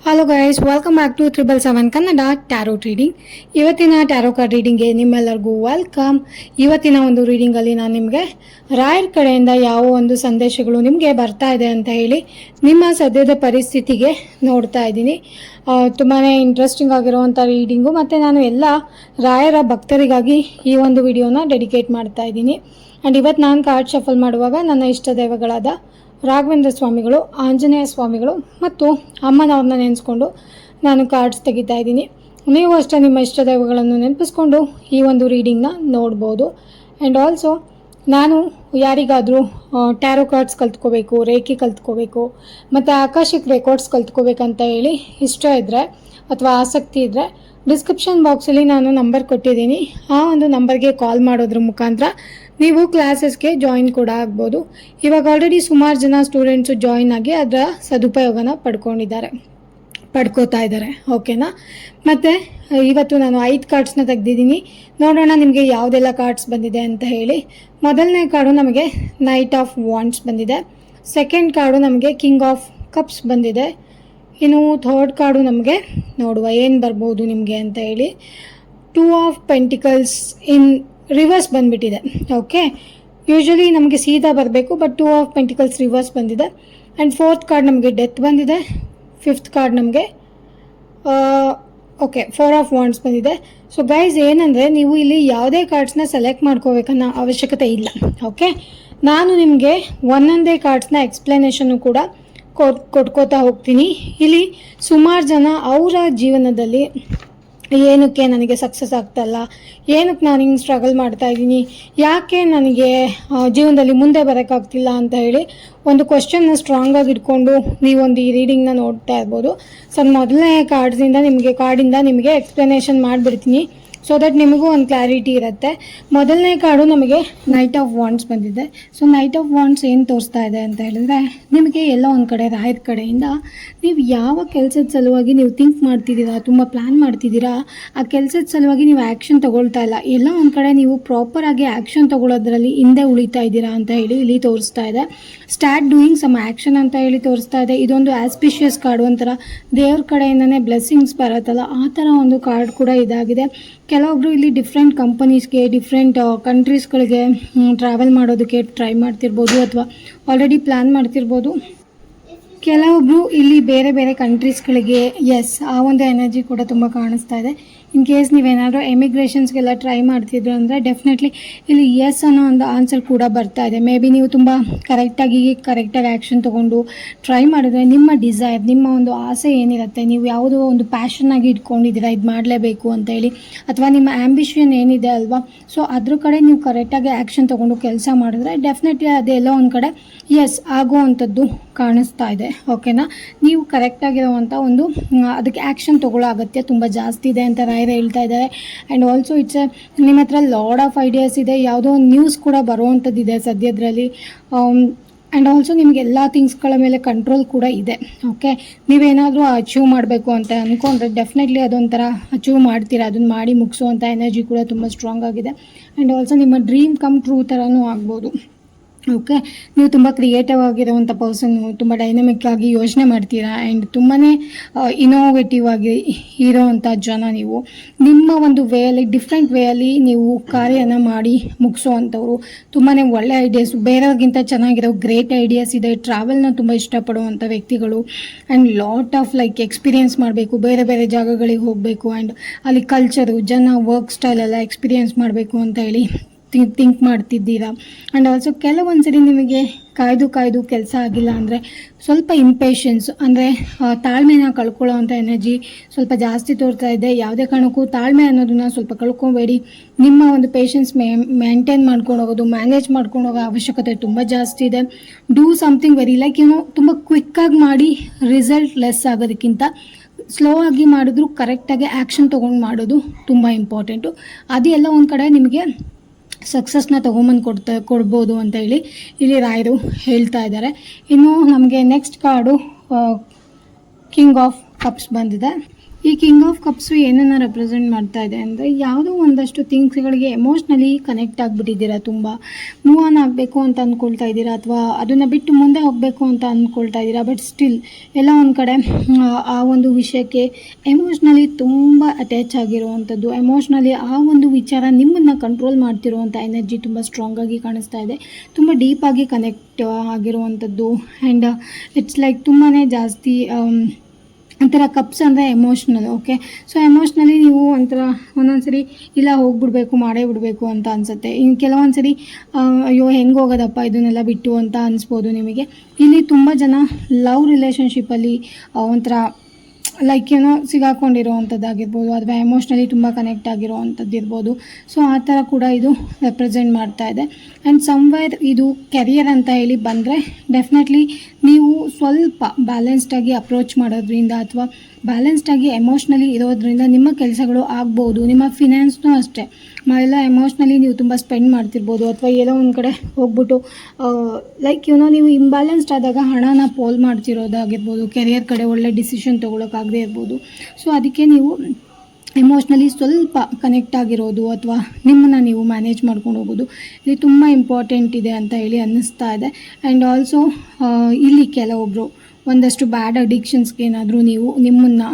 Hello guys, welcome back to 777 Kannada tarot reading. ಇವತ್ತಿನ tarot card ರೀಡಿಂಗ್ಗೆ ನಿಮ್ಮೆಲ್ಲರಿಗೂ ವೆಲ್ಕಮ್. ಇವತ್ತಿನ ಒಂದು ರೀಡಿಂಗಲ್ಲಿ ನಾನು ನಿಮಗೆ ರಾಯರ ಕಡೆಯಿಂದ ಯಾವ ಒಂದು ಸಂದೇಶಗಳು ನಿಮಗೆ ಬರ್ತಾ ಇದೆ ಅಂತ ಹೇಳಿ ನಿಮ್ಮ ಸದ್ಯದ ಪರಿಸ್ಥಿತಿಗೆ ನೋಡ್ತಾ ಇದ್ದೀನಿ. ತುಂಬಾ ಇಂಟ್ರೆಸ್ಟಿಂಗ್ ಆಗಿರುವಂಥ ರೀಡಿಂಗು, ಮತ್ತು ನಾನು ಎಲ್ಲ ರಾಯರ ಭಕ್ತರಿಗಾಗಿ ಈ ಒಂದು ವಿಡಿಯೋನ ಡೆಡಿಕೇಟ್ ಮಾಡ್ತಾ ಇದ್ದೀನಿ. ಆ್ಯಂಡ್ ಇವತ್ತು ನಾನು ಕಾರ್ಡ್ ಶಫಲ್ ಮಾಡುವಾಗ ನನ್ನ ಇಷ್ಟ ದೈವಗಳಾದ ರಾಘವೇಂದ್ರ ಸ್ವಾಮಿಗಳು, ಆಂಜನೇಯ ಸ್ವಾಮಿಗಳು ಮತ್ತು ಅಮ್ಮನವ್ರನ್ನ ನೆನೆಸ್ಕೊಂಡು ನಾನು ಕಾರ್ಡ್ಸ್ ತೆಗಿತಾ ಇದ್ದೀನಿ. ನೀವು ಅಷ್ಟೇ ನಿಮ್ಮ ಇಷ್ಟ ದೈವಗಳನ್ನು ನೆನಪಿಸ್ಕೊಂಡು ಈ ಒಂದು ರೀಡಿಂಗ್ನ ನೋಡ್ಬೋದು. ಆ್ಯಂಡ್ ಆಲ್ಸೋ ನಾನು ಯಾರಿಗಾದರೂ ಟ್ಯಾರೋ ಕಾರ್ಡ್ಸ್ ಕಲ್ತ್ಕೋಬೇಕು, ರೇಖಿ ಕಲ್ತ್ಕೋಬೇಕು ಮತ್ತು ಆಕಾಶಿಕ್ ರೆಕಾರ್ಡ್ಸ್ ಕಲ್ತ್ಕೋಬೇಕಂತ ಹೇಳಿ ಇಷ್ಟ ಇದ್ದರೆ ಅಥವಾ ಆಸಕ್ತಿ ಇದ್ದರೆ ಡಿಸ್ಕ್ರಿಪ್ಷನ್ ಬಾಕ್ಸಲ್ಲಿ ನಾನು ನಂಬರ್ ಕೊಟ್ಟಿದ್ದೀನಿ. ಆ ಒಂದು ನಂಬರ್ಗೆ ಕಾಲ್ ಮಾಡೋದ್ರ ಮುಖಾಂತರ ನೀವು ಕ್ಲಾಸಸ್ಗೆ ಜಾಯಿನ್ ಕೂಡ ಆಗ್ಬೋದು. ಇವಾಗ ಆಲ್ರೆಡಿ ಸುಮಾರು ಜನ ಸ್ಟೂಡೆಂಟ್ಸು ಜಾಯಿನ್ ಆಗಿ ಅದರ ಸದುಪಯೋಗನ ಪಡ್ಕೋತಾ ಇದ್ದಾರೆ. ಓಕೆನಾ? ಮತ್ತು ಇವತ್ತು ನಾನು 5 ಕಾರ್ಡ್ಸ್ನ ತೆಗೆದಿದ್ದೀನಿ. ನೋಡೋಣ ನಿಮಗೆ ಯಾವುದೆಲ್ಲ ಕಾರ್ಡ್ಸ್ ಬಂದಿದೆ ಅಂತ ಹೇಳಿ. ಮೊದಲನೇ ಕಾರ್ಡು ನಮಗೆ ನೈಟ್ ಆಫ್ ವಾಂಡ್ಸ್ ಬಂದಿದೆ. ಸೆಕೆಂಡ್ ಕಾರ್ಡು ನಮಗೆ ಕಿಂಗ್ ಆಫ್ ಕಪ್ಸ್ ಬಂದಿದೆ. ಇನ್ನು ಥರ್ಡ್ ಕಾರ್ಡು ನಮಗೆ ನೋಡುವ ಏನು ಬರ್ಬೋದು ನಿಮಗೆ ಅಂತ ಹೇಳಿ. 2 ಆಫ್ ಪೆಂಟಿಕಲ್ಸ್ ಇನ್ ರಿವರ್ಸ್ ಬಂದುಬಿಟ್ಟಿದೆ. ಓಕೆ, ಯೂಶ್ವಲಿ ನಮಗೆ ಸೀದಾ ಬರಬೇಕು, ಬಟ್ 2 ಆಫ್ ಪೆಂಟಿಕಲ್ಸ್ ರಿವರ್ಸ್ ಬಂದಿದೆ. ಆ್ಯಂಡ್ ಫೋರ್ತ್ ಕಾರ್ಡ್ ನಮಗೆ ಡೆತ್ ಬಂದಿದೆ. ಫಿಫ್ತ್ ಕಾರ್ಡ್ ನಮಗೆ 4 ಆಫ್ ವಾಂಡ್ಸ್ ಬಂದಿದೆ. ಸೊ ಗೈಸ್, ಏನಂದರೆ ನೀವು ಇಲ್ಲಿ ಯಾವುದೇ ಕಾರ್ಡ್ಸ್ನ ಸೆಲೆಕ್ಟ್ ಮಾಡ್ಕೋಬೇಕನ್ನೋ ಅವಶ್ಯಕತೆ ಇಲ್ಲ. ಓಕೆ, ನಾನು ನಿಮಗೆ ಒಂದೊಂದೇ ಕಾರ್ಡ್ಸ್ನ ಎಕ್ಸ್ಪ್ಲನೇಷನ್ನು ಕೂಡ ಕೊಟ್ಕೋತಾ ಹೋಗ್ತೀನಿ. ಇಲ್ಲಿ ಸುಮಾರು ಜನ ಅವರ ಜೀವನದಲ್ಲಿ ಏನಕ್ಕೆ ನನಗೆ ಸಕ್ಸಸ್ ಆಗ್ತಾಯಿಲ್ಲ, ಏನಕ್ಕೆ ನಾನು ಹಿಂಗೆ ಸ್ಟ್ರಗಲ್ ಮಾಡ್ತಾಯಿದ್ದೀನಿ, ಯಾಕೆ ನನಗೆ ಜೀವನದಲ್ಲಿ ಮುಂದೆ ಬರೋಕ್ಕಾಗ್ತಿಲ್ಲ ಅಂತ ಹೇಳಿ ಒಂದು ಕ್ವಶನ್ನ ಸ್ಟ್ರಾಂಗಾಗಿ ಇಟ್ಕೊಂಡು ನೀವೊಂದು ಈ ರೀಡಿಂಗ್ನ ನೋಡ್ತಾ ಇರ್ಬೋದು. ಸೊ ಮೊದಲನೇ ಕಾರ್ಡಿಂದ ನಿಮಗೆ ಎಕ್ಸ್ಪ್ಲನೇಷನ್ ಮಾಡಿಬಿಡ್ತೀನಿ, ಸೊ ದಟ್ ನಿಮಗೂ ಒಂದು ಕ್ಲಾರಿಟಿ ಇರುತ್ತೆ. ಮೊದಲನೇ ಕಾರ್ಡು ನಮಗೆ ನೈಟ್ ಆಫ್ ವಾಂಡ್ಸ್ ಬಂದಿದೆ. ಸೊ ನೈಟ್ ಆಫ್ ವಾಂಡ್ಸ್ ಏನು ತೋರಿಸ್ತಾ ಇದೆ ಅಂತ ಹೇಳಿದ್ರೆ, ನಿಮಗೆ ಎಲ್ಲೋ ಒಂದು ಕಡೆ ರಾಯರ ಕಡೆಯಿಂದ ನೀವು ಯಾವ ಕೆಲಸದ ಸಲುವಾಗಿ ನೀವು ಥಿಂಕ್ ಮಾಡ್ತಿದ್ದೀರಾ, ತುಂಬ ಪ್ಲ್ಯಾನ್ ಮಾಡ್ತಿದ್ದೀರಾ, ಆ ಕೆಲಸದ ಸಲುವಾಗಿ ನೀವು ಆ್ಯಕ್ಷನ್ ತೊಗೊಳ್ತಾ ಇಲ್ಲ, ಎಲ್ಲೋ ಒಂದು ಕಡೆ ನೀವು ಪ್ರಾಪರಾಗಿ ಆ್ಯಕ್ಷನ್ ತೊಗೊಳೋದ್ರಲ್ಲಿ ಹಿಂದೆ ಉಳಿತಾ ಇದ್ದೀರಾ ಅಂತ ಹೇಳಿ ಇಲ್ಲಿ ತೋರಿಸ್ತಾ ಇದೆ. ಸ್ಟಾರ್ಟ್ ಡೂಯಿಂಗ್ ಸಮ್ ಆ್ಯಕ್ಷನ್ ಅಂತ ಹೇಳಿ ತೋರಿಸ್ತಾ ಇದೆ. ಇದೊಂದು ಆಸ್ಪಿಷಿಯಸ್ ಕಾರ್ಡು, ಒಂಥರ ದೇವ್ರ ಕಡೆಯಿಂದನೇ ಬ್ಲೆಸ್ಸಿಂಗ್ಸ್ ಬರುತ್ತಲ್ಲ ಆ ಥರ ಒಂದು ಕಾರ್ಡ್ ಕೂಡ ಇದಾಗಿದೆ. ಕೆಲವೊಬ್ಬರು ಇಲ್ಲಿ ಡಿಫ್ರೆಂಟ್ ಕಂಪನೀಸ್ಗೆ, ಡಿಫ್ರೆಂಟ್ ಕಂಟ್ರೀಸ್ಗಳಿಗೆ ಟ್ರಾವೆಲ್ ಮಾಡೋದಕ್ಕೆ ಟ್ರೈ ಮಾಡ್ತಿರ್ಬೋದು ಅಥವಾ ಆಲ್ರೆಡಿ ಪ್ಲ್ಯಾನ್ ಮಾಡ್ತಿರ್ಬೋದು. ಕೆಲವೊಬ್ಬರು ಇಲ್ಲಿ ಬೇರೆ ಬೇರೆ ಕಂಟ್ರೀಸ್ಗಳಿಗೆ, ಎಸ್, ಆ ಒಂದು ಎನರ್ಜಿ ಕೂಡ ತುಂಬ ಕಾಣಿಸ್ತಾ ಇದೆ. ಇನ್ ಕೇಸ್ ನೀವೇನಾದರೂ ಎಮಿಗ್ರೇಷನ್ಸ್ಗೆಲ್ಲ ಟ್ರೈ ಮಾಡ್ತಿದ್ರು ಅಂದರೆ ಡೆಫಿನೆಟ್ಲಿ ಇಲ್ಲಿ ಎಸ್ ಅನ್ನೋ ಒಂದು ಆನ್ಸರ್ ಕೂಡ ಬರ್ತಾ ಇದೆ. ಮೇ ಬಿ ನೀವು ತುಂಬ ಕರೆಕ್ಟಾಗಿ ಆ್ಯಕ್ಷನ್ ತೊಗೊಂಡು ಟ್ರೈ ಮಾಡಿದ್ರೆ ನಿಮ್ಮ ಡಿಸೈರ್, ನಿಮ್ಮ ಒಂದು ಆಸೆ ಏನಿರುತ್ತೆ, ನೀವು ಯಾವುದೋ ಒಂದು ಪ್ಯಾಷನ್ನಾಗಿ ಇಟ್ಕೊಂಡಿದ್ದೀರಾ ಇದು ಮಾಡಲೇಬೇಕು ಅಂತ ಹೇಳಿ, ಅಥವಾ ನಿಮ್ಮ ಆ್ಯಂಬಿಷನ್ ಏನಿದೆ ಅಲ್ವಾ, ಸೊ ಅದ್ರ ಕಡೆ ನೀವು ಕರೆಕ್ಟಾಗಿ ಆ್ಯಕ್ಷನ್ ತೊಗೊಂಡು ಕೆಲಸ ಮಾಡಿದ್ರೆ ಡೆಫಿನೆಟ್ಲಿ ಅದೆಲ್ಲೋ ಒಂದು ಕಡೆ ಎಸ್ ಆಗುವಂಥದ್ದು ಕಾಣಿಸ್ತಾ ಇದೆ. ಓಕೆನಾ? ನೀವು ಕರೆಕ್ಟಾಗಿರುವಂಥ ಒಂದು ಅದಕ್ಕೆ ಆ್ಯಕ್ಷನ್ ತೊಗೊಳ್ಳೋ ಅಗತ್ಯ ತುಂಬ ಜಾಸ್ತಿ ಇದೆ ಅಂತ ರಾಯರು ಹೇಳ್ತಾ ಇದ್ದಾರೆ. ಆ್ಯಂಡ್ ಆಲ್ಸೋ ನಿಮ್ಮ ಹತ್ರ ಲಾಡ್ ಆಫ್ ಐಡಿಯಾಸ್ ಇದೆ, ಯಾವುದೋ ಒಂದು ನ್ಯೂಸ್ ಕೂಡ ಬರುವಂಥದ್ದಿದೆ ಸದ್ಯದ್ರಲ್ಲಿ. ಆ್ಯಂಡ್ ಆಲ್ಸೋ ನಿಮಗೆ ಎಲ್ಲ ಥಿಂಗ್ಸ್ಗಳ ಮೇಲೆ ಕಂಟ್ರೋಲ್ ಕೂಡ ಇದೆ. ಓಕೆ, ನೀವೇನಾದರೂ ಅಚೀವ್ ಮಾಡಬೇಕು ಅಂತ ಅಂದ್ಕೊಂಡ್ರೆ ಡೆಫಿನೆಟ್ಲಿ ಅದೊಂಥರ ಅಚೀವ್ ಮಾಡ್ತೀರಾ, ಅದನ್ನು ಮಾಡಿ ಮುಗಿಸುವಂಥ ಎನರ್ಜಿ ಕೂಡ ತುಂಬ ಸ್ಟ್ರಾಂಗ್ ಆಗಿದೆ. ಆ್ಯಂಡ್ ಆಲ್ಸೋ ನಿಮ್ಮ ಡ್ರೀಮ್ ಕಮ್ ಟ್ರೂ ಥರನೂ ಆಗ್ಬೋದು. ಓಕೆ, ನೀವು ತುಂಬ ಕ್ರಿಯೇಟಿವ್ ಆಗಿರೋವಂಥ ಪರ್ಸನ್ನು, ತುಂಬ ಡೈನಮಿಕ್ ಆಗಿ ಯೋಚನೆ ಮಾಡ್ತೀರಾ ಆ್ಯಂಡ್ ತುಂಬಾ ಇನೋವೇಟಿವ್ ಆಗಿ ಇರೋವಂಥ ಜನ. ನೀವು ನಿಮ್ಮ ಒಂದು ವೇಯಲ್ಲಿ, ಡಿಫ್ರೆಂಟ್ ವೇಯಲ್ಲಿ ನೀವು ಕಾರ್ಯನ ಮಾಡಿ ಮುಗಿಸೋವಂಥವ್ರು. ತುಂಬಾ ಒಳ್ಳೆ ಐಡಿಯಾಸ್, ಬೇರೆಯವ್ರಿಗಿಂತ ಚೆನ್ನಾಗಿರೋ ಗ್ರೇಟ್ ಐಡಿಯಾಸ್ ಇದೆ. ಟ್ರಾವೆಲ್ನ ತುಂಬ ಇಷ್ಟಪಡುವಂಥ ವ್ಯಕ್ತಿಗಳು. ಆ್ಯಂಡ್ ಲಾಟ್ ಆಫ್ ಎಕ್ಸ್ಪೀರಿಯೆನ್ಸ್ ಮಾಡಬೇಕು, ಬೇರೆ ಬೇರೆ ಜಾಗಗಳಿಗೆ ಹೋಗಬೇಕು ಆ್ಯಂಡ್ ಅಲ್ಲಿ ಕಲ್ಚರು, ಜನ, ವರ್ಕ್ ಸ್ಟೈಲ್ ಎಲ್ಲ ಎಕ್ಸ್ಪೀರಿಯೆನ್ಸ್ ಮಾಡಬೇಕು ಅಂತ ಹೇಳಿ ಥಿಂಕ್ ಮಾಡ್ತಿದ್ದೀರಾ. ಆ್ಯಂಡ್ ಆಲ್ಸೋ ಕೆಲವೊಂದು ಸರಿ ನಿಮಗೆ ಕಾಯ್ದು ಕೆಲಸ ಆಗಿಲ್ಲ ಅಂದರೆ ಸ್ವಲ್ಪ ಇಂಪೇಷನ್ಸ್, ಅಂದರೆ ತಾಳ್ಮೆನ ಕಳ್ಕೊಳ್ಳೋವಂಥ ಎನರ್ಜಿ ಸ್ವಲ್ಪ ಜಾಸ್ತಿ ತೋರ್ತಾ ಇದೆ. ಯಾವುದೇ ಕಾರಣಕ್ಕೂ ತಾಳ್ಮೆ ಅನ್ನೋದನ್ನ ಸ್ವಲ್ಪ ಕಳ್ಕೊಬೇಡಿ. ನಿಮ್ಮ ಒಂದು ಪೇಷನ್ಸ್ ಮೇಂಟೈನ್ ಮಾಡ್ಕೊಂಡು ಹೋಗೋದು, ಮ್ಯಾನೇಜ್ ಮಾಡ್ಕೊಂಡು ಹೋಗೋ ಅವಶ್ಯಕತೆ ತುಂಬ ಜಾಸ್ತಿ ಇದೆ. ಡೂ ಸಮಥಿಂಗ್ ವೆರಿ ತುಂಬ ಕ್ವಿಕ್ಕಾಗಿ ಮಾಡಿ ರಿಸಲ್ಟ್ ಲೆಸ್ ಆಗೋದಕ್ಕಿಂತ ಸ್ಲೋ ಆಗಿ ಮಾಡಿದ್ರು ಕರೆಕ್ಟಾಗಿ ಆ್ಯಕ್ಷನ್ ತೊಗೊಂಡು ಮಾಡೋದು ತುಂಬ ಇಂಪಾರ್ಟೆಂಟು. ಅದು ಎಲ್ಲ ಒಂದು ಕಡೆ ನಿಮಗೆ ಸಕ್ಸಸ್ನ ತೊಗೊಂಬಂದು ಕೊಡ್ಬೋದು ಅಂತ ಹೇಳಿ ಇಲ್ಲಿ ರಾಯರು ಹೇಳ್ತಾ ಇದ್ದಾರೆ. ಇನ್ನು ನಮಗೆ next card king of cups ಬಂದಿದೆ. ಈ ಕಿಂಗ್ ಆಫ್ ಕಪ್ಸು ಏನನ್ನು ರೆಪ್ರೆಸೆಂಟ್ ಮಾಡ್ತಾ ಇದೆ ಅಂದರೆ, ಯಾವುದೋ ಒಂದಷ್ಟು ಥಿಂಗ್ಸ್ಗಳಿಗೆ ಎಮೋಷ್ನಲಿ ಕನೆಕ್ಟ್ ಆಗಿಬಿಟ್ಟಿದ್ದೀರಾ, ತುಂಬ ಮೂವ್ ಆನ್ ಆಗಬೇಕು ಅಂತ ಅಂದ್ಕೊಳ್ತಾ ಇದ್ದೀರಾ, ಅಥವಾ ಅದನ್ನು ಬಿಟ್ಟು ಮುಂದೆ ಹೋಗಬೇಕು ಅಂತ ಅಂದ್ಕೊಳ್ತಾ ಇದ್ದೀರಾ. ಬಟ್ ಸ್ಟಿಲ್ ಎಲ್ಲ ಒಂದು ಕಡೆ ಆ ಒಂದು ವಿಷಯಕ್ಕೆ ಎಮೋಷ್ನಲಿ ತುಂಬ ಅಟ್ಯಾಚ್ ಆಗಿರುವಂಥದ್ದು, ಎಮೋಷ್ನಲಿ ಆ ಒಂದು ವಿಚಾರ ನಿಮ್ಮನ್ನು ಕಂಟ್ರೋಲ್ ಮಾಡ್ತಿರುವಂಥ ಎನರ್ಜಿ ತುಂಬ ಸ್ಟ್ರಾಂಗಾಗಿ ಕಾಣಿಸ್ತಾ ಇದೆ. ತುಂಬ ಡೀಪಾಗಿ ಕನೆಕ್ಟ್ ಆಗಿರುವಂಥದ್ದು. ಆ್ಯಂಡ್ ಇಟ್ಸ್ ಲೈಕ್ ತುಂಬಾ ಜಾಸ್ತಿ ಒಂಥರ ಕಪ್ಸ್ ಅಂದರೆ ಎಮೋಷ್ನಲ್. ಓಕೆ, ಸೊ ಎಮೋಷ್ನಲಿ ನೀವು ಒಂದೊಂದು ಸರಿ ಇಲ್ಲ ಹೋಗ್ಬಿಡ್ಬೇಕು, ಮಾಡೇ ಬಿಡಬೇಕು ಅಂತ ಅನಿಸುತ್ತೆ. ಇನ್ನು ಕೆಲವೊಂದು ಸರಿ ಅಯ್ಯೋ ಹೆಂಗೆ ಹೋಗೋದಪ್ಪ ಇದನ್ನೆಲ್ಲ ಬಿಟ್ಟು ಅಂತ ಅನಿಸ್ಬೋದು ನಿಮಗೆ. ಇಲ್ಲಿ ತುಂಬ ಜನ ಲವ್ ರಿಲೇಷನ್ಶಿಪ್ಪಲ್ಲಿ ಒಂಥರ ಲೈಕ್ ಏನೋ ಸಿಗಾಕೊಂಡಿರೋವಂಥದ್ದಾಗಿರ್ಬೋದು, ಅಥವಾ ಎಮೋಷ್ನಲಿ ತುಂಬ ಕನೆಕ್ಟ್ ಆಗಿರೋವಂಥದ್ದು ಇರ್ಬೋದು. ಸೊ ಆ ಥರ ಕೂಡ ಇದು ರೆಪ್ರೆಸೆಂಟ್ ಮಾಡ್ತಾ ಇದೆ. ಆ್ಯಂಡ್ ಸಮ್ವೇರ್ ಇದು ಕೆರಿಯರ್ ಅಂತ ಹೇಳಿ ಬಂದರೆ, ಡೆಫಿನೆಟ್ಲಿ ನೀವು ಸ್ವಲ್ಪ ಬ್ಯಾಲೆನ್ಸ್ಡಾಗಿ ಅಪ್ರೋಚ್ ಮಾಡೋದ್ರಿಂದ ಅಥವಾ ಬ್ಯಾಲೆನ್ಸ್ಡಾಗಿ ಎಮೋಷ್ನಲಿ ಇರೋದ್ರಿಂದ ನಿಮ್ಮ ಕೆಲಸಗಳು ಆಗ್ಬೋದು. ನಿಮ್ಮ ಫಿನಾನ್ಸ್ನೂ ಅಷ್ಟೇ, ಎಲ್ಲ ಎಮೋಷ್ನಲಿ ನೀವು ತುಂಬ ಸ್ಪೆಂಡ್ ಮಾಡ್ತಿರ್ಬೋದು, ಅಥವಾ ಎಲ್ಲೋ ಒಂದು ಕಡೆ ಹೋಗ್ಬಿಟ್ಟು ಲೈಕ್ ನೀವು ಇಂಬ್ಯಾಲೆನ್ಸ್ಡ್ ಆದಾಗ ಹಣನ ಪೋಲ್ ಮಾಡ್ತಿರೋದಾಗಿರ್ಬೋದು, ಕೆರಿಯರ್ ಕಡೆ ಒಳ್ಳೆ ಡಿಸಿಷನ್ ತೊಗೊಳಕ್ಕಾಗದೇ ಇರ್ಬೋದು. ಸೊ ಅದಕ್ಕೆ ನೀವು ಎಮೋಷ್ನಲಿ ಸ್ವಲ್ಪ ಕನೆಕ್ಟ್ ಆಗಿರೋದು ಅಥವಾ ನಿಮ್ಮನ್ನು ನೀವು ಮ್ಯಾನೇಜ್ ಮಾಡ್ಕೊಂಡು ಹೋಗೋದು ಇದು ತುಂಬ ಇಂಪಾರ್ಟೆಂಟ್ ಇದೆ ಅಂತ ಹೇಳಿ ಅನ್ನಿಸ್ತಾ ಇದೆ. ಆ್ಯಂಡ್ ಆಲ್ಸೋ ಇಲ್ಲಿ ಕೆಲವೊಬ್ಬರು ಒಂದಷ್ಟು ಬ್ಯಾಡ್ ಅಡಿಕ್ಷನ್ಸ್ಗೆ ಏನಾದರೂ ನೀವು ನಿಮ್ಮನ್ನು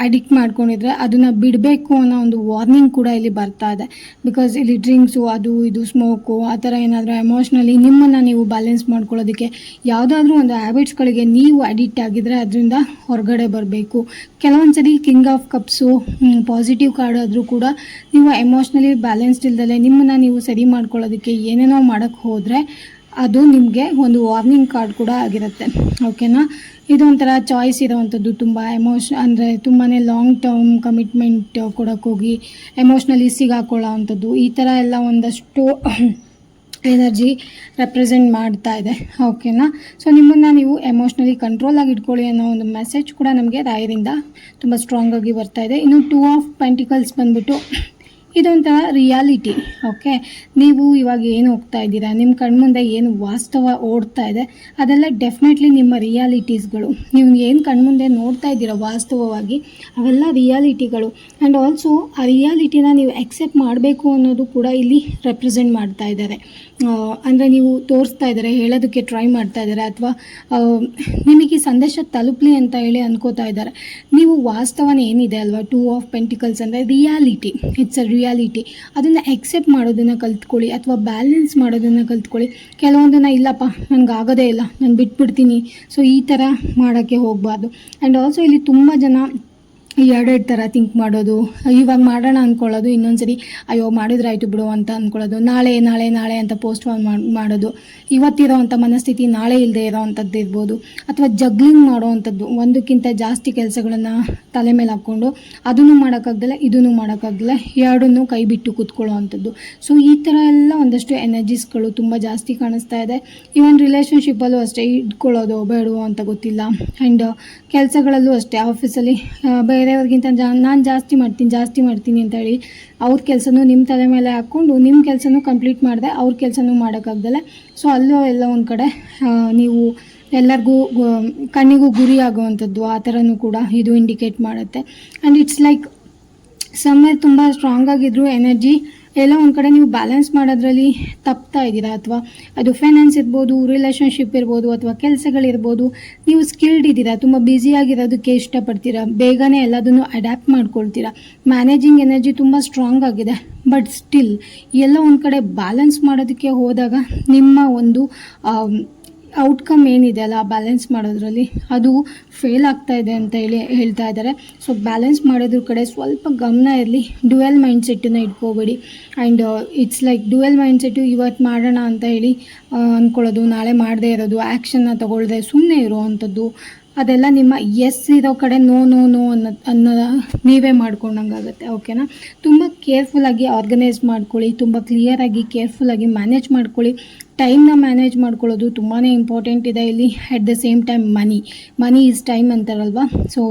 ಅಡಿಕ್ಟ್ ಮಾಡ್ಕೊಂಡಿದ್ರೆ ಅದನ್ನು ಬಿಡಬೇಕು ಅನ್ನೋ ಒಂದು ವಾರ್ನಿಂಗ್ ಕೂಡ ಇಲ್ಲಿ ಬರ್ತಾ ಇದೆ. ಬಿಕಾಸ್ ಇಲ್ಲಿ ಡ್ರಿಂಕ್ಸು, ಅದು ಇದು ಸ್ಮೋಕು, ಆ ಥರ ಏನಾದರೂ ಎಮೋಷ್ನಲಿ ನಿಮ್ಮನ್ನು ನೀವು ಬ್ಯಾಲೆನ್ಸ್ ಮಾಡ್ಕೊಳ್ಳೋದಕ್ಕೆ ಯಾವುದಾದ್ರೂ ಒಂದು ಹ್ಯಾಬಿಟ್ಸ್ಗಳಿಗೆ ನೀವು ಅಡಿಕ್ಟ್ ಆಗಿದ್ದರೆ ಅದರಿಂದ ಹೊರಗಡೆ ಬರಬೇಕು. ಕೆಲವೊಂದು ಸರಿ king of cups positive card ಆದರೂ ಕೂಡ ನೀವು ಎಮೋಷ್ನಲಿ ಬ್ಯಾಲೆನ್ಸ್ಡ್ ಇಲ್ದಲೆ ನಿಮ್ಮನ್ನು ನೀವು ಸರಿ ಮಾಡ್ಕೊಳ್ಳೋದಕ್ಕೆ ಏನೇನೋ ಮಾಡೋಕ್ಕೆ ಹೋದರೆ ಅದು ನಿಮಗೆ ಒಂದು ವಾರ್ನಿಂಗ್ ಕಾರ್ಡ್ ಕೂಡ ಆಗಿರುತ್ತೆ. ಓಕೆನಾ, ಇದೊಂಥರ ಚಾಯ್ಸ್ ಇರೋವಂಥದ್ದು. ತುಂಬ ಅಂದರೆ ತುಂಬಾ ಲಾಂಗ್ ಟರ್ಮ್ ಕಮಿಟ್ಮೆಂಟ್ ಕೊಡೋಕ್ಕೋಗಿ ಎಮೋಷ್ನಲಿ ಸಿಗಾಕೊಳ್ಳೋ ಅಂಥದ್ದು, ಈ ಥರ ಎಲ್ಲ ಒಂದಷ್ಟು ಎನರ್ಜಿ ರೆಪ್ರೆಸೆಂಟ್ ಮಾಡ್ತಾ ಇದೆ. ಓಕೆನಾ, ಸೊ ನಿಮ್ಮನ್ನು ನೀವು ಎಮೋಷ್ನಲಿ ಕಂಟ್ರೋಲಾಗಿ ಇಟ್ಕೊಳ್ಳಿ ಅನ್ನೋ ಒಂದು ಮೆಸೇಜ್ ಕೂಡ ನಮಗೆ ರಾಯರಿಂದ ತುಂಬ ಸ್ಟ್ರಾಂಗಾಗಿ ಬರ್ತಾ ಇದೆ. ಇನ್ನು 2 ಆಫ್ ಪೆಂಟಿಕಲ್ಸ್ ಬಂದುಬಿಟ್ಟು ಇದೊಂಥರ ರಿಯಾಲಿಟಿ. ಓಕೆ, ನೀವು ಇವಾಗ ಏನು ಹೋಗ್ತಾ ಇದ್ದೀರಾ, ನಿಮ್ಮ ಕಣ್ಮುಂದೆ ಏನು ವಾಸ್ತವ ಓಡ್ತಾ ಇದೆ ಅದೆಲ್ಲ ಡೆಫಿನೆಟ್ಲಿ ನಿಮ್ಮ ರಿಯಾಲಿಟೀಸ್ಗಳು. ನೀವು ಏನು ಕಣ್ಮುಂದೆ ನೋಡ್ತಾ ಇದ್ದೀರಾ ವಾಸ್ತವವಾಗಿ ಅವೆಲ್ಲ ರಿಯಾಲಿಟಿಗಳು. ಆ್ಯಂಡ್ ಆಲ್ಸೋ ಆ ರಿಯಾಲಿಟಿನ ನೀವು ಎಕ್ಸೆಪ್ಟ್ ಮಾಡಬೇಕು ಅನ್ನೋದು ಕೂಡ ಇಲ್ಲಿ ರೆಪ್ರೆಸೆಂಟ್ ಮಾಡ್ತಾ ಇದ್ದಾರೆ. ಅಂದರೆ ನೀವು ತೋರಿಸ್ತಾ ಇದ್ದಾರೆ, ಹೇಳೋದಕ್ಕೆ ಟ್ರೈ ಮಾಡ್ತಾ ಇದ್ದಾರೆ, ಅಥವಾ ನಿಮಗೆ ಸಂದೇಶ ತಲುಪಲಿ ಅಂತ ಹೇಳಿ ಅನ್ಕೋತಾ ಇದ್ದಾರೆ. ನೀವು ವಾಸ್ತವನ ಏನಿದೆ ಅಲ್ವಾ, 2 ಆಫ್ ಪೆಂಟಿಕಲ್ಸ್ ಅಂದರೆ ರಿಯಾಲಿಟಿ, ಇಟ್ಸ್ ಅ ರಿಯಾಲಿಟಿ. ಅದನ್ನು ಎಕ್ಸೆಪ್ಟ್ ಮಾಡೋದನ್ನು ಕಲ್ತ್ಕೊಳ್ಳಿ ಅಥವಾ ಬ್ಯಾಲೆನ್ಸ್ ಮಾಡೋದನ್ನು ಕಲ್ತ್ಕೊಳ್ಳಿ. ಕೆಲವೊಂದನ್ನು ಇಲ್ಲಪ್ಪ ನನಗೆ ಆಗೋದೇ ಇಲ್ಲ, ನಾನು ಬಿಟ್ಬಿಡ್ತೀನಿ, ಸೊ ಈ ಥರ ಮಾಡೋಕ್ಕೆ ಹೋಗಬಾರ್ದು. ಆ್ಯಂಡ್ ಆಲ್ಸೋ ಇಲ್ಲಿ ತುಂಬ ಜನ ಎರಡೆರಡು ಥರ ಥಿಂಕ್ ಮಾಡೋದು, ಇವಾಗ ಮಾಡೋಣ ಅಂದ್ಕೊಳ್ಳೋದು, ಇನ್ನೊಂದ್ಸರಿ ಅಯ್ಯೋ ಮಾಡಿದ್ರೆ ಆಯಿತು ಬಿಡು ಅಂತ ಅಂದ್ಕೊಳ್ಳೋದು, ನಾಳೆ ನಾಳೆ ನಾಳೆ ಅಂತ ಪೋಸ್ಟ್ಪೋನ್ ಮಾಡೋದು, ಇವತ್ತಿರೋ ಅಂಥ ಮನಸ್ಥಿತಿ ನಾಳೆ ಇಲ್ಲದೆ ಇರೋ ಅಂಥದ್ದು ಇರ್ಬೋದು, ಅಥವಾ ಜಗ್ಲಿಂಗ್ ಮಾಡೋವಂಥದ್ದು, ಒಂದಕ್ಕಿಂತ ಜಾಸ್ತಿ ಕೆಲಸಗಳನ್ನು ತಲೆ ಮೇಲೆ ಹಾಕ್ಕೊಂಡು ಅದನ್ನು ಮಾಡೋಕ್ಕಾಗಲ್ಲ ಇದನ್ನು ಮಾಡೋಕ್ಕಾಗಲ್ಲ, ಎರಡನ್ನೂ ಕೈ ಬಿಟ್ಟು ಕೂತ್ಕೊಳ್ಳೋ ಅಂಥದ್ದು. ಸೊ ಈ ಥರ ಎಲ್ಲ ಒಂದಷ್ಟು ಎನರ್ಜೀಸ್ಗಳು ತುಂಬ ಜಾಸ್ತಿ ಕಾಣಿಸ್ತಾ ಇದೆ. ಈವನ್ ರಿಲೇಷನ್ಶಿಪ್ಪಲ್ಲೂ ಅಷ್ಟೇ, ಇಟ್ಕೊಳ್ಳೋದು ಬೇಡವೋ ಅಂತ ಗೊತ್ತಿಲ್ಲ. ಆ್ಯಂಡ್ ಕೆಲಸಗಳಲ್ಲೂ ಅಷ್ಟೇ, ಆಫೀಸಲ್ಲಿ ಬೇರೆಯವ್ರಿಗಿಂತ ನಾನು ಜಾಸ್ತಿ ಮಾಡ್ತೀನಿ ಅಂತ ಹೇಳಿ ಅವ್ರ ಕೆಲಸನೂ ನಿಮ್ಮ ತಲೆ ಮೇಲೆ ಹಾಕ್ಕೊಂಡು ನಿಮ್ಮ ಕೆಲಸನೂ ಕಂಪ್ಲೀಟ್ ಮಾಡಿದೆ ಅವ್ರ ಕೆಲಸನೂ ಮಾಡೋಕ್ಕಾಗ್ದಲೆ, ಸೊ ಅಲ್ಲೂ ಎಲ್ಲ ಒಂದು ಕಡೆ ನೀವು ಎಲ್ಲರಿಗೂ ಕಣ್ಣಿಗೂ ಗುರಿ ಆಗುವಂಥದ್ದು ಆ ಥರನೂ ಕೂಡ ಇದು ಇಂಡಿಕೇಟ್ ಮಾಡುತ್ತೆ. ಆ್ಯಂಡ್ ಇಟ್ಸ್ ಲೈಕ್ ಸಮ್ವೇರ್ ತುಂಬ ಸ್ಟ್ರಾಂಗ್ ಆಗಿದ್ರು ಎನರ್ಜಿ ಎಲ್ಲ ಒಂದು ಕಡೆ ನೀವು ಬ್ಯಾಲೆನ್ಸ್ ಮಾಡೋದ್ರಲ್ಲಿ ತಪ್ತಾ ಇದ್ದೀರಾ, ಅಥವಾ ಅದು ಫೈನಾನ್ಸ್ ಇರ್ಬೋದು, ರಿಲೇಷನ್ಶಿಪ್ ಇರ್ಬೋದು, ಅಥವಾ ಕೆಲಸಗಳಿರ್ಬೋದು, ನೀವು ಸ್ಕಿಲ್ಡ್ ಇದ್ದೀರಾ, ತುಂಬ ಬ್ಯುಸಿಯಾಗಿರೋದಕ್ಕೆ ಇಷ್ಟಪಡ್ತೀರಾ, ಬೇಗನೆ ಎಲ್ಲದನ್ನು ಅಡ್ಯಾಪ್ಟ್ ಮಾಡ್ಕೊಳ್ತೀರಾ, ಮ್ಯಾನೇಜಿಂಗ್ ಎನರ್ಜಿ ತುಂಬ ಸ್ಟ್ರಾಂಗ್ ಆಗಿದೆ. ಬಟ್ ಸ್ಟಿಲ್ ಎಲ್ಲ ಒಂದು ಕಡೆ ಬ್ಯಾಲೆನ್ಸ್ ಮಾಡೋದಕ್ಕೆ ಹೋದಾಗ ನಿಮ್ಮ ಒಂದು ಔಟ್ಕಮ್ ಏನಿದೆ ಅಲ್ಲ ಬ್ಯಾಲೆನ್ಸ್ ಮಾಡೋದ್ರಲ್ಲಿ ಅದು ಫೇಲ್ ಆಗ್ತಾ ಇದೆ ಅಂತ ಹೇಳ್ತಾ ಇದ್ದಾರೆ. ಸೊ ಬ್ಯಾಲೆನ್ಸ್ ಮಾಡೋದ್ರ ಕಡೆ ಸ್ವಲ್ಪ ಗಮನ ಇರಲಿ, ಡ್ಯುಯಲ್ ಮೈಂಡ್ಸೆಟ್ಟನ್ನು ಇಟ್ಕೋಬೇಡಿ. And it's like dual mindset ಇವತ್ತು ಮಾಡೋಣ ಅಂತ ಹೇಳಿ ಅಂದ್ಕೊಳ್ಳೋದು, ನಾಳೆ ಮಾಡದೇ ಇರೋದು, ಆ್ಯಕ್ಷನ್ನ ತಗೊಳ್ಳದೆ ಸುಮ್ಮನೆ ಇರೋವಂಥದ್ದು, ಅದೆಲ್ಲ ನಿಮ್ಮ ಎಸ್ ಇರೋ ಕಡೆ ನೋ ನೋ ನೋ ಅನ್ನೋ ನೀವೇ ಮಾಡ್ಕೊಂಡಂಗಾಗುತ್ತೆ. ಓಕೆನಾ, ತುಂಬ ಕೇರ್ಫುಲ್ಲಾಗಿ ಆರ್ಗನೈಸ್ ಮಾಡ್ಕೊಳ್ಳಿ, ತುಂಬ ಕ್ಲಿಯರಾಗಿ ಕೇರ್ಫುಲ್ಲಾಗಿ ಮ್ಯಾನೇಜ್ ಮಾಡ್ಕೊಳ್ಳಿ. ಟೈಮ್ನ ಮ್ಯಾನೇಜ್ ಮಾಡ್ಕೊಳ್ಳೋದು ತುಂಬಾ ಇಂಪಾರ್ಟೆಂಟ್ ಇದೆ ಇಲ್ಲಿ. At the same time money is time ಅಂತಾರಲ್ವ. ಸೊ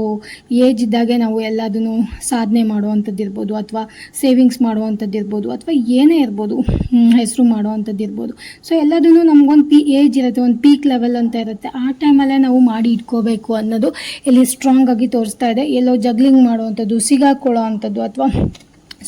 ಏಜ್ ಇದ್ದಾಗೆ ನಾವು ಎಲ್ಲದನ್ನು ಸಾಧನೆ ಮಾಡುವಂಥದ್ದು ಇರ್ಬೋದು, ಅಥವಾ ಸೇವಿಂಗ್ಸ್ ಮಾಡುವಂಥದ್ದು ಇರ್ಬೋದು, ಅಥವಾ ಏನೇ ಇರ್ಬೋದು, ಹೆಸರು ಮಾಡುವಂಥದ್ದು ಇರ್ಬೋದು. ಸೊ ಎಲ್ಲದನ್ನು ನಮಗೊಂದು ಏಜ್ ಇರುತ್ತೆ, ಒಂದು ಪೀಕ್ ಲೆವೆಲ್ ಅಂತ ಇರುತ್ತೆ. ಆ ಟೈಮಲ್ಲೇ ನಾವು ಮಾಡಿ ಇಟ್ಕೋಬೇಕು ಅನ್ನೋದು ಇಲ್ಲಿ ಸ್ಟ್ರಾಂಗ್ ಆಗಿ ತೋರಿಸ್ತಾ ಇದೆ. ಎಲ್ಲೋ ಜಗ್ಲಿಂಗ್ ಮಾಡುವಂಥದ್ದು, ಸಿಗಾಕೊಳ್ಳೋ ಅಂಥದ್ದು, ಅಥವಾ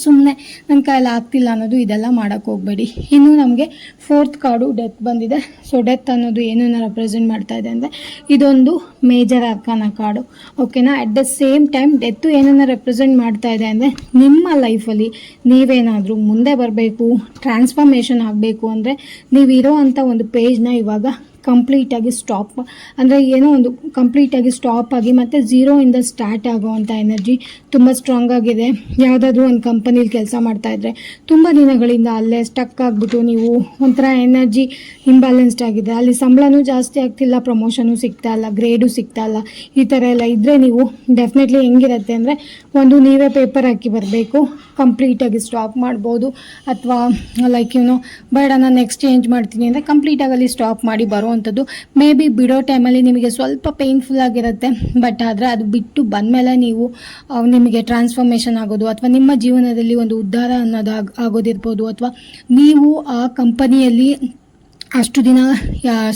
ಸುಮ್ಮನೆ ನನ್ನ ಕೈಯಲ್ಲಿ ಆಗ್ತಿಲ್ಲ ಅನ್ನೋದು, ಇದೆಲ್ಲ ಮಾಡೋಕ್ಕೆ ಹೋಗಬೇಡಿ. ಇನ್ನು ನಮಗೆ 4th ಕಾರ್ಡು ಡೆತ್ ಬಂದಿದೆ. ಸೊ ಡೆತ್ ಅನ್ನೋದು ಏನನ್ನ ರೆಪ್ರೆಸೆಂಟ್ ಮಾಡ್ತಾ ಇದೆ ಅಂದರೆ ಇದೊಂದು ಮೇಜರ್ ಅರ್ಕಾನ ಕಾರ್ಡು, ಓಕೆನಾ. ಅಟ್ ದ ಸೇಮ್ ಟೈಮ್ ಡೆತ್ತು ಏನನ್ನ ರೆಪ್ರೆಸೆಂಟ್ ಮಾಡ್ತಾ ಇದೆ ಅಂದರೆ ನಿಮ್ಮ ಲೈಫಲ್ಲಿ ನೀವೇನಾದರೂ ಮುಂದೆ ಬರಬೇಕು, ಟ್ರಾನ್ಸ್ಫಾರ್ಮೇಷನ್ ಆಗಬೇಕು ಅಂದರೆ ನೀವಿರೋ ಅಂಥ ಒಂದು ಪೇಜ್ನ ಇವಾಗ ಕಂಪ್ಲೀಟಾಗಿ ಸ್ಟಾಪ್, ಅಂದರೆ ಏನೋ ಒಂದು ಕಂಪ್ಲೀಟಾಗಿ ಸ್ಟಾಪ್ ಆಗಿ ಮತ್ತು ಝೀರೋಯಿಂದ ಸ್ಟಾರ್ಟ್ ಆಗೋವಂಥ ಎನರ್ಜಿ ತುಂಬ ಸ್ಟ್ರಾಂಗ್ ಆಗಿದೆ. ಯಾವುದಾದ್ರೂ ಒಂದು ಕಂಪನಿಲಿ ಕೆಲಸ ಮಾಡ್ತಾಯಿದ್ರೆ ತುಂಬ ದಿನಗಳಿಂದ ಅಲ್ಲೇ ಸ್ಟಕ್ ಆಗಿಬಿಟ್ಟು ನೀವು ಒಂಥರ ಎನರ್ಜಿ ಇಂಬ್ಯಾಲೆನ್ಸ್ಡ್ ಆಗಿದೆ, ಅಲ್ಲಿ ಸಂಬಳನೂ ಜಾಸ್ತಿ ಆಗ್ತಿಲ್ಲ, ಪ್ರಮೋಷನು ಸಿಗ್ತಾ ಇಲ್ಲ, ಗ್ರೇಡು ಸಿಗ್ತಾ ಇಲ್ಲ, ಈ ಥರ ಎಲ್ಲ ಇದ್ದರೆ ನೀವು ಡೆಫಿನೆಟ್ಲಿ ಹೆಂಗಿರುತ್ತೆ ಅಂದರೆ ಒಂದು ನೀವೇ ಪೇಪರ್ ಹಾಕಿ ಬರಬೇಕು, ಕಂಪ್ಲೀಟಾಗಿ ಸ್ಟಾಪ್ ಮಾಡ್ಬೋದು. ಅಥವಾ ಲೈಕ್ ಬೇಡ ನಾನು ನೆಕ್ಸ್ಟ್ ಚೇಂಜ್ ಮಾಡ್ತೀನಿ ಅಂದರೆ ಕಂಪ್ಲೀಟಾಗಿ ಅಲ್ಲಿ ಸ್ಟಾಪ್ ಮಾಡಿ ಬರುವಂಥದ್ದು. ಮೇ ಬಿ ಬಿಡೋ ಟೈಮಲ್ಲಿ ನಿಮಗೆ ಸ್ವಲ್ಪ ಪೇನ್ಫುಲ್ ಆಗಿರುತ್ತೆ, ಬಟ್ ಆದರೆ ಅದು ಬಿಟ್ಟು ಬಂದಮೇಲೆ ನೀವು ನಿಮಗೆ ಟ್ರಾನ್ಸ್ಫಾರ್ಮೇಷನ್ ಆಗೋದು, ಅಥವಾ ನಿಮ್ಮ ಜೀವನದಲ್ಲಿ ಒಂದು ಉದ್ಧಾರ ಅನ್ನೋದು ಆಗೋದಿರ್ಬೋದು, ಅಥವಾ ನೀವು ಆ ಕಂಪನಿಯಲ್ಲಿ ಅಷ್ಟು ದಿನ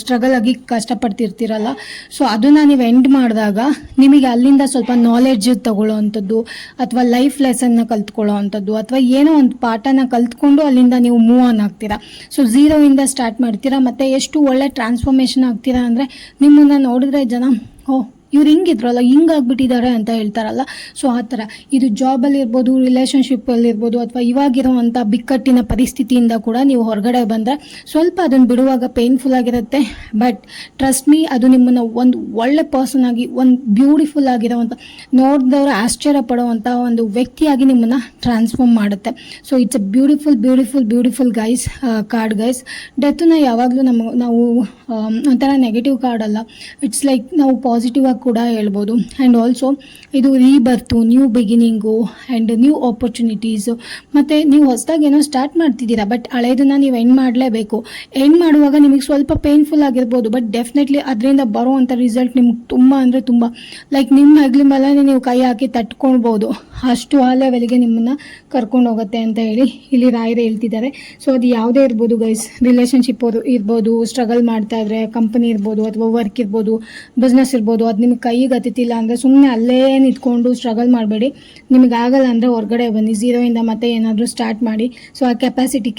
ಸ್ಟ್ರಗಲ್ ಆಗಿ ಕಷ್ಟಪಡ್ತಿರ್ತೀರಲ್ಲ, ಸೊ ಅದನ್ನು ನೀವು ಎಂಡ್ ಮಾಡಿದಾಗ ನಿಮಗೆ ಅಲ್ಲಿಂದ ಸ್ವಲ್ಪ ನಾಲೆಡ್ಜ್ ತಗೊಳ್ಳೋ ಅಂಥದ್ದು, ಅಥವಾ ಲೈಫ್ ಲೆಸನ್ನ ಕಲ್ತ್ಕೊಳ್ಳೋ ಅಂಥದ್ದು, ಅಥವಾ ಏನೋ ಒಂದು ಪಾಠನ ಕಲ್ತ್ಕೊಂಡು ಅಲ್ಲಿಂದ ನೀವು ಮೂವ್ ಆನ್ ಆಗ್ತೀರಾ. ಸೊ ಝೀರೋಯಿಂದ ಸ್ಟಾರ್ಟ್ ಮಾಡ್ತೀರಾ, ಮತ್ತು ಎಷ್ಟು ಒಳ್ಳೆ ಟ್ರಾನ್ಸ್ಫಾರ್ಮೇಷನ್ ಆಗ್ತೀರಾ ಅಂದರೆ ನಿಮ್ಮನ್ನು ನೋಡಿದ್ರೆ ಜನ ಇವ್ರು ಹಿಂಗಿದ್ರಲ್ಲ ಹಿಂಗಾಗ್ಬಿಟ್ಟಿದ್ದಾರೆ ಅಂತ ಹೇಳ್ತಾರಲ್ಲ. ಸೊ ಆ ಥರ ಇದು ಜಾಬಲ್ಲಿರ್ಬೋದು, ರಿಲೇಷನ್ಶಿಪ್ಪಲ್ಲಿರ್ಬೋದು, ಅಥವಾ ಇವಾಗಿರೋವಂಥ ಬಿಕ್ಕಟ್ಟಿನ ಪರಿಸ್ಥಿತಿಯಿಂದ ಕೂಡ ನೀವು ಹೊರಗಡೆ ಬಂದರೆ ಸ್ವಲ್ಪ ಅದನ್ನು ಬಿಡುವಾಗ ಪೇನ್ಫುಲ್ ಆಗಿರುತ್ತೆ. ಬಟ್ ಟ್ರಸ್ಟ್ ಮೀ, ಅದು ನಿಮ್ಮನ್ನು ಒಂದು ಒಳ್ಳೆ ಪರ್ಸನ್ ಆಗಿ, ಒಂದು ಬ್ಯೂಟಿಫುಲ್ ಆಗಿರೋವಂಥ, ನೋಡಿದವರು ಆಶ್ಚರ್ಯ ಪಡುವಂಥ ಒಂದು ವ್ಯಕ್ತಿಯಾಗಿ ನಿಮ್ಮನ್ನು ಟ್ರಾನ್ಸ್ಫಾರ್ಮ್ ಮಾಡುತ್ತೆ. So it's a beautiful guys card guys. ಡೆತ್ತನ್ನ ಯಾವಾಗಲೂ ನಾವು ಒಂಥರ ನೆಗೆಟಿವ್ ಕಾರ್ಡ್ ಅಲ್ಲ, ಇಟ್ಸ್ ಲೈಕ್ ನಾವು ಪಾಸಿಟಿವ್ ಆಗಿ ಕೂಡ ಹೇಳ್ಬೋದು. ಆ್ಯಂಡ್ ಆಲ್ಸೋ ಇದು rebirth, new beginning and new opportunities. ಮತ್ತು ನೀವು ಹೊಸದಾಗಿ ಏನೋ ಸ್ಟಾರ್ಟ್ ಮಾಡ್ತಿದ್ದೀರಾ, ಬಟ್ ಹಳೇದನ್ನು ನೀವು ಎಂಡ್ ಮಾಡಲೇಬೇಕು. ಎಂಡ್ ಮಾಡುವಾಗ ನಿಮಗೆ ಸ್ವಲ್ಪ ಪೇನ್ಫುಲ್ ಆಗಿರ್ಬೋದು, ಬಟ್ ಡೆಫಿನೆಟ್ಲಿ ಅದರಿಂದ ಬರೋವಂಥ ರಿಸಲ್ಟ್ ನಿಮ್ಗೆ ತುಂಬ ಅಂದರೆ ತುಂಬ ಲೈಕ್ ನಿಮ್ಮ ಹೆಗ್ಲ ಮೇಲೆ ನೀವು ಕೈ ಹಾಕಿ ತಟ್ಕೊಳ್ಬೋದು, ಅಷ್ಟು ಆ ಲೆವೆಲ್ಗೆ ನಿಮ್ಮನ್ನು ಕರ್ಕೊಂಡು ಹೋಗುತ್ತೆ ಅಂತ ಹೇಳಿ ಇಲ್ಲಿ ರಾಯರೇ ಹೇಳ್ತಿದ್ದಾರೆ. ಸೊ ಅದು ಯಾವುದೇ ಇರ್ಬೋದು ಗೈಸ್, ರಿಲೇಷನ್ಶಿಪ್ ಇರ್ಬೋದು, ಸ್ಟ್ರಗಲ್ ಮಾಡ್ತಾ ಇದ್ರೆ ಕಂಪನಿ ಇರ್ಬೋದು, ಅಥವಾ ವರ್ಕ್ ಇರ್ಬೋದು, ಬಿಸ್ನೆಸ್ ಇರ್ಬೋದು, ಅದು ನಿಮಗೆ ಕೈಗೆ ಹತ್ತಿಲ್ಲ ಅಂದರೆ ಸುಮ್ಮನೆ ಅಲ್ಲೇ ನಿಂತ್ಕೊಂಡು ಸ್ಟ್ರಗಲ್ ಮಾಡಬೇಡಿ. ನಿಮಗೆ ಆಗಲ್ಲ ಅಂದರೆ ಹೊರಗಡೆ ಬನ್ನಿ, ಝೀರೋಯಿಂದ ಮತ್ತೆ ಏನಾದರೂ ಸ್ಟಾರ್ಟ್ ಮಾಡಿ. ಸೊ ಆ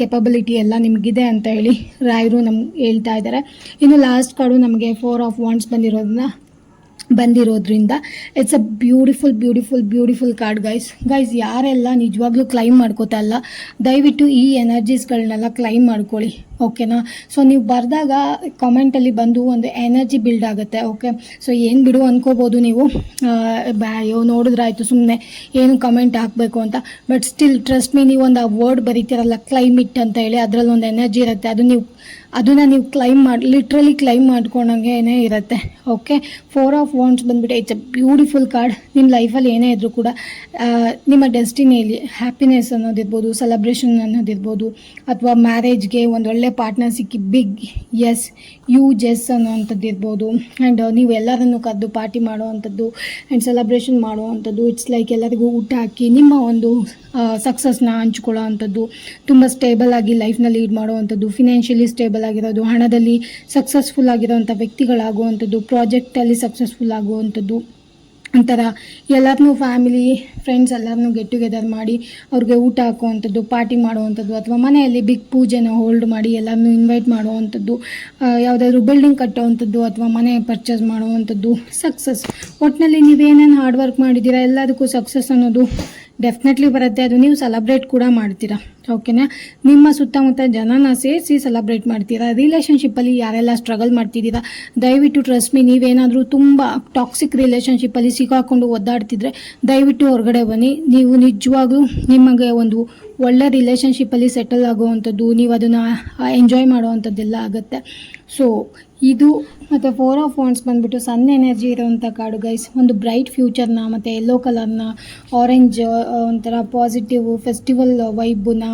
ಕೆಪಾಬಿಲಿಟಿ ಎಲ್ಲ ನಿಮಗಿದೆ ಅಂತ ಹೇಳಿ ರಾಯರು ನಮ್ಗೆ ಹೇಳ್ತಾ ಇದ್ದಾರೆ. ಇನ್ನು ಲಾಸ್ಟ್ ಕಾರ್ಡು ನಮಗೆ 4 ಆಫ್ ವಾಂಡ್ಸ್ ಬಂದಿರೋದ್ರಿಂದ it's a beautiful card guys. ಯಾರೆಲ್ಲ ನಿಜವಾಗ್ಲೂ ಕ್ಲೈಮ್ ಮಾಡ್ಕೋತಾ ಇಲ್ಲ, ದಯವಿಟ್ಟು ಈ ಎನರ್ಜೀಸ್ಗಳನ್ನೆಲ್ಲ ಕ್ಲೈಮ್ ಮಾಡ್ಕೊಳ್ಳಿ, ಓಕೆನಾ. ಸೊ ನೀವು ಬರೆದಾಗ ಕಾಮೆಂಟಲ್ಲಿ ಬಂದು ಒಂದು ಎನರ್ಜಿ ಬಿಲ್ಡ್ ಆಗುತ್ತೆ, ಓಕೆ. ಸೊ ಏನು ಬಿಡು ಅಂದ್ಕೋಬೋದು ನೀವು, ನೋಡಿದ್ರಾಯ್ತು ಸುಮ್ಮನೆ ಏನು ಕಮೆಂಟ್ ಹಾಕಬೇಕು ಅಂತ. ಬಟ್ ಸ್ಟಿಲ್ ಟ್ರಸ್ಟ್ ಮೀ, ನೀವು ಒಂದು ಆ ವರ್ಡ್ ಬರೀತಿರಲ್ಲ ಕ್ಲೈಮಿಟ್ ಅಂತ ಹೇಳಿ, ಅದರಲ್ಲಿ ಒಂದು ಎನರ್ಜಿ ಇರುತ್ತೆ, ಅದನ್ನು ನೀವು ಲಿಟ್ರಲಿ ಕ್ಲೈಮ್ ಮಾಡ್ಕೊಂಡಂಗೆ ಇರುತ್ತೆ, ಓಕೆ. 4 ಆಫ್ ವಾಂಡ್ಸ್ ಬಂದುಬಿಟ್ಟು ಇಟ್ಸ್ ಅ ಬ್ಯೂಟಿಫುಲ್ ಕಾರ್ಡ್. ನಿಮ್ಮ ಲೈಫಲ್ಲಿ ಏನೇ ಇದ್ದರೂ ಕೂಡ ನಿಮ್ಮ ಡೆಸ್ಟಿನಿಯಲ್ಲಿ ಹ್ಯಾಪಿನೆಸ್ ಅನ್ನೋದಿರ್ಬೋದು, ಸೆಲೆಬ್ರೇಷನ್ ಅನ್ನೋದಿರ್ಬೋದು, ಅಥವಾ ಮ್ಯಾರೇಜ್ಗೆ ಒಂದು ಒಳ್ಳೆ ಪಾರ್ಟ್ನರ್ ಸಿಕ್ಕಿ ಬಿಗ್ ಎಸ್ ಅನ್ನೋವಂಥದ್ದು ಇರ್ಬೋದು. ಆ್ಯಂಡ್ ನೀವು ಎಲ್ಲರನ್ನು ಕರೆದು ಪಾರ್ಟಿ ಮಾಡುವಂಥದ್ದು ಆ್ಯಂಡ್ ಸೆಲೆಬ್ರೇಷನ್ ಮಾಡುವಂಥದ್ದು. ಇಟ್ಸ್ ಲೈಕ್ ಎಲ್ಲರಿಗೂ ಊಟ ಹಾಕಿ ನಿಮ್ಮ ಒಂದು ಸಕ್ಸಸ್ನ ಹಂಚ್ಕೊಳ್ಳೋ ಅಂಥದ್ದು, ತುಂಬ ಸ್ಟೇಬಲ್ ಆಗಿ ಲೈಫ್ನ ಲೀಡ್ ಮಾಡುವಂಥದ್ದು, ಫಿನಾನ್ಷಿಯಲಿ ಸ್ಟೇಬಲ್ ಆಗಿರೋದು, ಹಣದಲ್ಲಿ ಸಕ್ಸಸ್ಫುಲ್ ಆಗಿರೋವಂಥ ವ್ಯಕ್ತಿಗಳಾಗುವಂಥದ್ದು, ಪ್ರಾಜೆಕ್ಟಲ್ಲಿ ಸಕ್ಸಸ್ಫುಲ್ ಆಗುವಂಥದ್ದು. ಒಂಥರ ಎಲ್ಲರನ್ನೂ ಫ್ಯಾಮಿಲಿ ಫ್ರೆಂಡ್ಸ್ ಎಲ್ಲರನ್ನೂ ಗೆಟ್ ಟುಗೆದರ್ ಮಾಡಿ ಅವ್ರಿಗೆ ಊಟ ಹಾಕುವಂಥದ್ದು, ಪಾರ್ಟಿ ಮಾಡುವಂಥದ್ದು, ಅಥವಾ ಮನೆಯಲ್ಲಿ ಬಿಗ್ ಪೂಜೆನ ಹೋಲ್ಡ್ ಮಾಡಿ ಎಲ್ಲರನ್ನೂ ಇನ್ವೈಟ್ ಮಾಡುವಂಥದ್ದು, ಯಾವುದಾದ್ರೂ ಬಿಲ್ಡಿಂಗ್ ಕಟ್ಟುವಂಥದ್ದು, ಅಥವಾ ಮನೆ ಪರ್ಚೇಸ್ ಮಾಡುವಂಥದ್ದು, ಸಕ್ಸಸ್. ಒಟ್ಟಿನಲ್ಲಿ ನೀವೇನೇನು ಹಾರ್ಡ್ ವರ್ಕ್ ಮಾಡಿದ್ದೀರಾ ಎಲ್ಲದಕ್ಕೂ ಸಕ್ಸಸ್ ಅನ್ನೋದು ಡೆಫಿನೆಟ್ಲಿ ಬರುತ್ತೆ. ಅದು ನೀವು ಸೆಲೆಬ್ರೇಟ್ ಕೂಡ ಮಾಡ್ತೀರಾ, ಓಕೆನಾ. ನಿಮ್ಮ ಸುತ್ತಮುತ್ತ ಜನನ ಸೇರಿಸಿ ಸೆಲೆಬ್ರೇಟ್ ಮಾಡ್ತೀರಾ. ರಿಲೇಷನ್ಶಿಪ್ಪಲ್ಲಿ ಯಾರೆಲ್ಲ ಸ್ಟ್ರಗಲ್ ಮಾಡ್ತಿದ್ದೀರಾ, ದಯವಿಟ್ಟು ಟ್ರಸ್ಟ್ ಮೀ, ನೀವೇನಾದರೂ ತುಂಬ ಟಾಕ್ಸಿಕ್ ರಿಲೇಷನ್ಶಿಪ್ಪಲ್ಲಿ ಸಿಕ್ಕಾಕೊಂಡು ಒದ್ದಾಡ್ತಿದ್ರೆ ದಯವಿಟ್ಟು ಹೊರಗಡೆ ಬನ್ನಿ. ನೀವು ನಿಜವಾಗ್ಲೂ ನಿಮಗೆ ಒಂದು ಒಳ್ಳೆ ರಿಲೇಷನ್ಶಿಪ್ಪಲ್ಲಿ ಸೆಟಲ್ ಆಗುವಂಥದ್ದು, ನೀವು ಅದನ್ನು ಎಂಜಾಯ್ ಮಾಡುವಂಥದ್ದೆಲ್ಲ ಆಗುತ್ತೆ. ಸೊ ಇದು ಮತ್ತು 4 ಆಫ್ ವಾಂಡ್ಸ್ ಬಂದುಬಿಟ್ಟು ಸನ್ ಎನರ್ಜಿ ಇರೋವಂಥ ಕಾರ್ಡು ಗೈಸ್. ಒಂದು ಬ್ರೈಟ್ ಫ್ಯೂಚರ್ನ ಮತ್ತು ಯೆಲ್ಲೋ ಕಲರ್ನ, ಆರೆಂಜ್ ಒಂಥರ ಪಾಸಿಟಿವ್ ಫೆಸ್ಟಿವಲ್ ವೈಬನ್ನ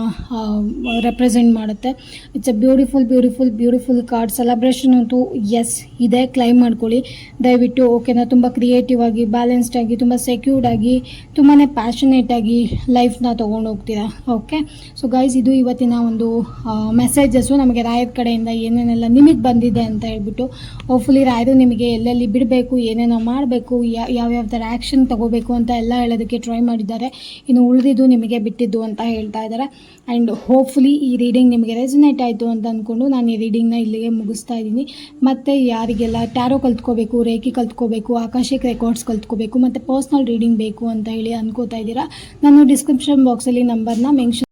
ರೆಪ್ರೆಸೆಂಟ್ ಮಾಡುತ್ತೆ. It's a beautiful card. Celebration ಅಂತೂ ಎಸ್ ಇದೆ, ಕ್ಲೈಮ್ ಮಾಡ್ಕೊಳ್ಳಿ ದಯವಿಟ್ಟು, ಓಕೆನಾ. ತುಂಬ ಕ್ರಿಯೇಟಿವ್ ಆಗಿ, ಬ್ಯಾಲೆನ್ಸ್ಡ್ ಆಗಿ, ತುಂಬ ಸೆಕ್ಯೂರ್ಡ್ ಆಗಿ, ತುಂಬಾ ಪ್ಯಾಷನೇಟ್ ಆಗಿ ಲೈಫ್ನ ತೊಗೊಂಡು ಹೋಗ್ತೀರಾ. ಓಕೆ, ಸೊ ಗೈಸ್ ಇದು ಇವತ್ತಿನ ಒಂದು ಮೆಸೇಜಸ್ಸು ನಮಗೆ ರಾಯರ ಕಡೆಯಿಂದ ಏನೇನೆಲ್ಲ ನಿಮಗೆ ಬಂದಿದೆ ಅಂತ ಹೇಳ್ಬಿಟ್ಟು. ಹೋಪ್ಫುಲಿ ರಾಯರು ನಿಮಗೆ ಎಲ್ಲೆಲ್ಲಿ ಬಿಡಬೇಕು, ಏನೇನೋ ಮಾಡಬೇಕು, ಯಾವ್ಯಾವ ಥರ ಆ್ಯಕ್ಷನ್ ತೊಗೋಬೇಕು ಅಂತ ಎಲ್ಲ ಹೇಳೋದಕ್ಕೆ ಟ್ರೈ ಮಾಡಿದ್ದಾರೆ. ಇನ್ನು ಉಳಿದಿದ್ದು ನಿಮಗೆ ಬಿಟ್ಟಿದ್ದು ಅಂತ ಹೇಳ್ತಾ ಇದ್ದಾರೆ. ಆ್ಯಂಡ್ ಹೋಪ್ಫುಲಿ ಈ ರೀಡಿಂಗ್ ನಿಮಗೆ ರೆಸನೇಟ್ ಆಯಿತು ಅಂತ ಅಂದ್ಕೊಂಡು ನಾನು ಈ ರೀಡಿಂಗ್ನ ಇಲ್ಲಿಗೆ ಮುಗಿಸ್ತಾ ಇದ್ದೀನಿ. ಮತ್ತು ಯಾರಿಗೆಲ್ಲ ಟ್ಯಾರೋ ಕಲ್ತ್ಕೋಬೇಕು, ರೇಖಿ ಕಲ್ತ್ಕೋಬೇಕು, ಆಕಾಶಿಕ್ ರೆಕಾರ್ಡ್ಸ್ ಕಲ್ತ್ಕೋಬೇಕು ಮತ್ತು ಪರ್ಸ್ನಲ್ ರೀಡಿಂಗ್ ಬೇಕು ಅಂತ ಹೇಳಿ ಅನ್ಕೋತಾ ಇದ್ದೀರಾ, ನಾನು ಡಿಸ್ಕ್ರಿಪ್ಷನ್ ಬಾಕ್ಸಲ್ಲಿ ನಂಬರ್ನ ಮೆನ್ಷನ್.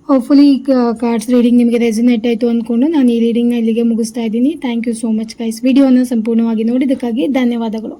ಹೋಪ್ಫುಲಿ ಈ ಕಾರ್ಡ್ಸ್ ರೀಡಿಂಗ್ ನಿಮಗೆ ರೆಸನೇಟ್ ಆಯಿತು ಅಂದ್ಕೊಂಡು ನಾನು ಈ ರೀಡಿಂಗ್ನ ಇಲ್ಲಿಗೆ ಮುಗಿಸ್ತಾ ಇದ್ದೀನಿ. Thank you so much guys. ವಿಡಿಯೋನ ಸಂಪೂರ್ಣವಾಗಿ ನೋಡಿದ್ದಕ್ಕಾಗಿ ಧನ್ಯವಾದಗಳು.